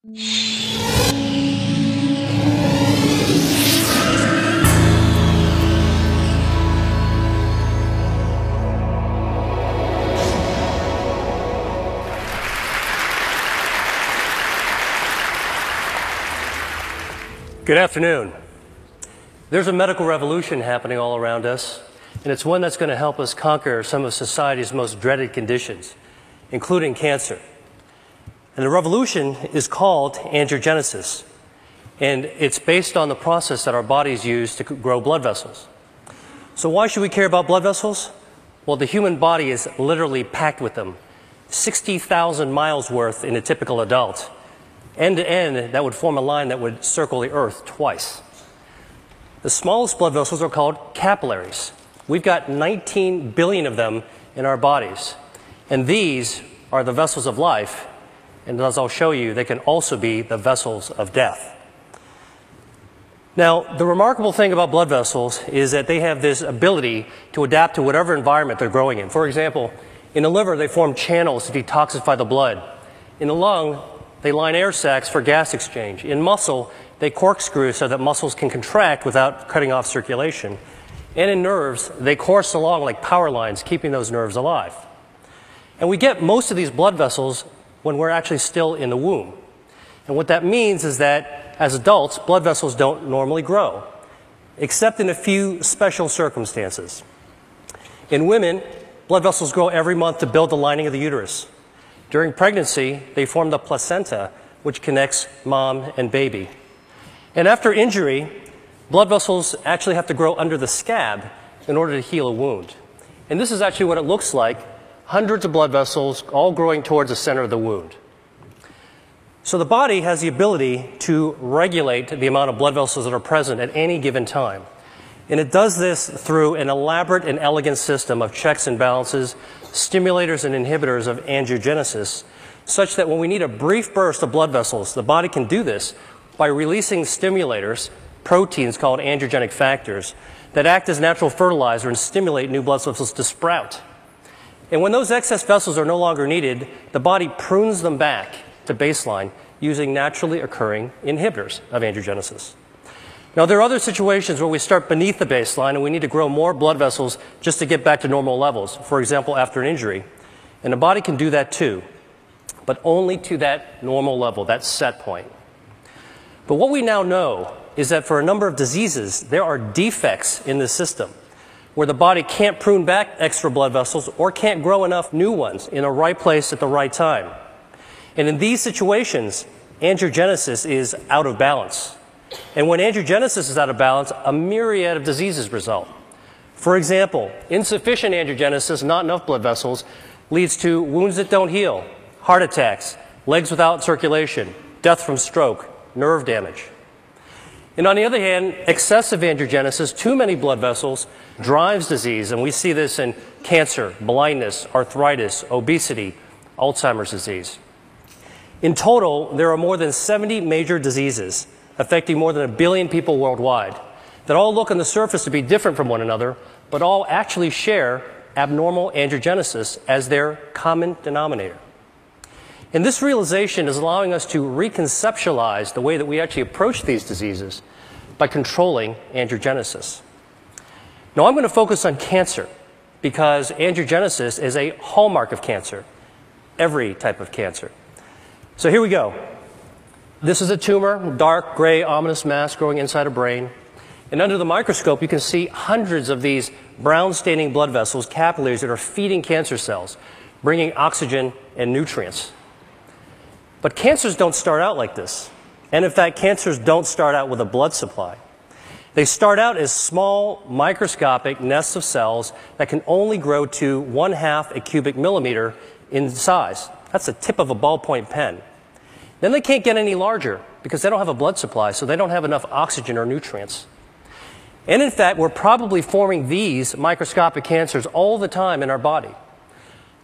Good afternoon. There's a medical revolution happening all around us, and it's one that's going to help us conquer some of society's most dreaded conditions, including cancer. And the revolution is called angiogenesis, and it's based on the process that our bodies use to grow blood vessels. So why should we care about blood vessels? Well, the human body is literally packed with them, 60,000 miles worth in a typical adult. End to end, that would form a line that would circle the Earth twice. The smallest blood vessels are called capillaries. We've got 19 billion of them in our bodies. And these are the vessels of life. And as I'll show you, they can also be the vessels of death. Now, the remarkable thing about blood vessels is that they have this ability to adapt to whatever environment they're growing in. For example, in the liver, they form channels to detoxify the blood. In the lung, they line air sacs for gas exchange. In muscle, they corkscrew so that muscles can contract without cutting off circulation. And in nerves, they course along like power lines, keeping those nerves alive. And we get most of these blood vessels when we're actually still in the womb. And what that means is that as adults, blood vessels don't normally grow, except in a few special circumstances. In women, blood vessels grow every month to build the lining of the uterus. During pregnancy, they form the placenta, which connects mom and baby. And after injury, blood vessels actually have to grow under the scab in order to heal a wound. And this is actually what it looks like, hundreds of blood vessels all growing towards the center of the wound. So the body has the ability to regulate the amount of blood vessels that are present at any given time. And it does this through an elaborate and elegant system of checks and balances, stimulators and inhibitors of angiogenesis, such that when we need a brief burst of blood vessels, the body can do this by releasing stimulators, proteins called angiogenic factors, that act as natural fertilizer and stimulate new blood vessels to sprout. And when those excess vessels are no longer needed, the body prunes them back to baseline using naturally occurring inhibitors of angiogenesis. Now, there are other situations where we start beneath the baseline and we need to grow more blood vessels just to get back to normal levels, for example, after an injury. And the body can do that too, but only to that normal level, that set point. But what we now know is that for a number of diseases, there are defects in the system where the body can't prune back extra blood vessels or can't grow enough new ones in the right place at the right time. And in these situations, angiogenesis is out of balance. And when angiogenesis is out of balance, a myriad of diseases result. For example, insufficient angiogenesis, not enough blood vessels, leads to wounds that don't heal, heart attacks, legs without circulation, death from stroke, nerve damage. And on the other hand, excessive angiogenesis, too many blood vessels, drives disease. And we see this in cancer, blindness, arthritis, obesity, Alzheimer's disease. In total, there are more than 70 major diseases affecting more than 1 billion people worldwide that all look on the surface to be different from one another, but all actually share abnormal angiogenesis as their common denominator. And this realization is allowing us to reconceptualize the way that we actually approach these diseases by controlling angiogenesis. Now, I'm going to focus on cancer because angiogenesis is a hallmark of cancer, every type of cancer. So here we go. This is a tumor, dark, gray, ominous mass growing inside a brain. And under the microscope, you can see hundreds of these brown-staining blood vessels, capillaries, that are feeding cancer cells, bringing oxygen and nutrients. But cancers don't start out like this. And in fact, cancers don't start out with a blood supply. They start out as small, microscopic nests of cells that can only grow to 1/2 a cubic millimeter in size. That's the tip of a ballpoint pen. Then they can't get any larger because they don't have a blood supply, so they don't have enough oxygen or nutrients. And in fact, we're probably forming these microscopic cancers all the time in our body.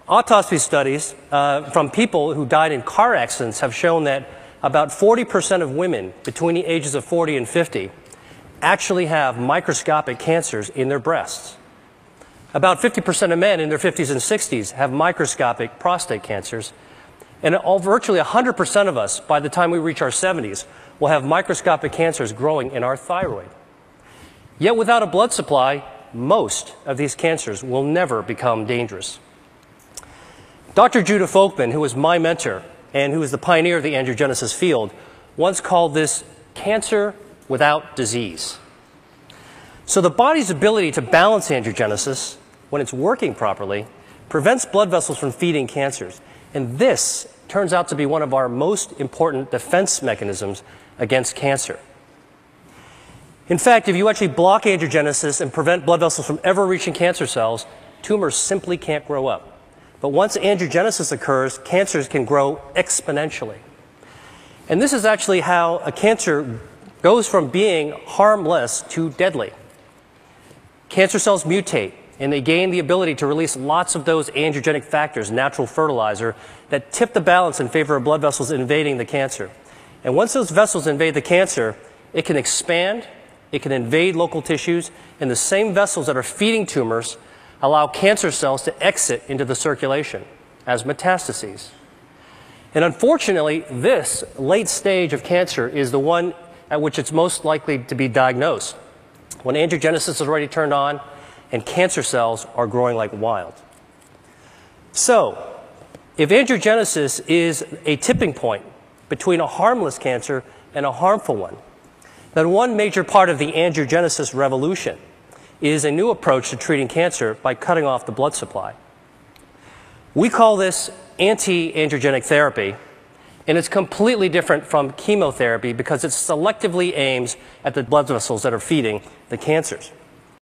Autopsy studies from people who died in car accidents have shown that about 40% of women between the ages of 40 and 50 actually have microscopic cancers in their breasts. About 50% of men in their 50s and 60s have microscopic prostate cancers. And virtually 100% of us, by the time we reach our 70s, will have microscopic cancers growing in our thyroid. Yet without a blood supply, most of these cancers will never become dangerous. Dr. Judah Folkman, who was my mentor and who was the pioneer of the angiogenesis field, once called this cancer without disease. So the body's ability to balance angiogenesis, when it's working properly, prevents blood vessels from feeding cancers. And this turns out to be one of our most important defense mechanisms against cancer. In fact, if you actually block angiogenesis and prevent blood vessels from ever reaching cancer cells, tumors simply can't grow up. But once angiogenesis occurs, cancers can grow exponentially. And this is actually how a cancer goes from being harmless to deadly. Cancer cells mutate, and they gain the ability to release lots of those angiogenic factors, natural fertilizer, that tip the balance in favor of blood vessels invading the cancer. And once those vessels invade the cancer, it can expand, it can invade local tissues, and the same vessels that are feeding tumors allow cancer cells to exit into the circulation as metastases. And unfortunately, this late stage of cancer is the one at which it's most likely to be diagnosed, when angiogenesis is already turned on and cancer cells are growing like wild. So, if angiogenesis is a tipping point between a harmless cancer and a harmful one, then one major part of the angiogenesis revolution is a new approach to treating cancer by cutting off the blood supply. We call this anti-angiogenic therapy, and it's completely different from chemotherapy because it selectively aims at the blood vessels that are feeding the cancers.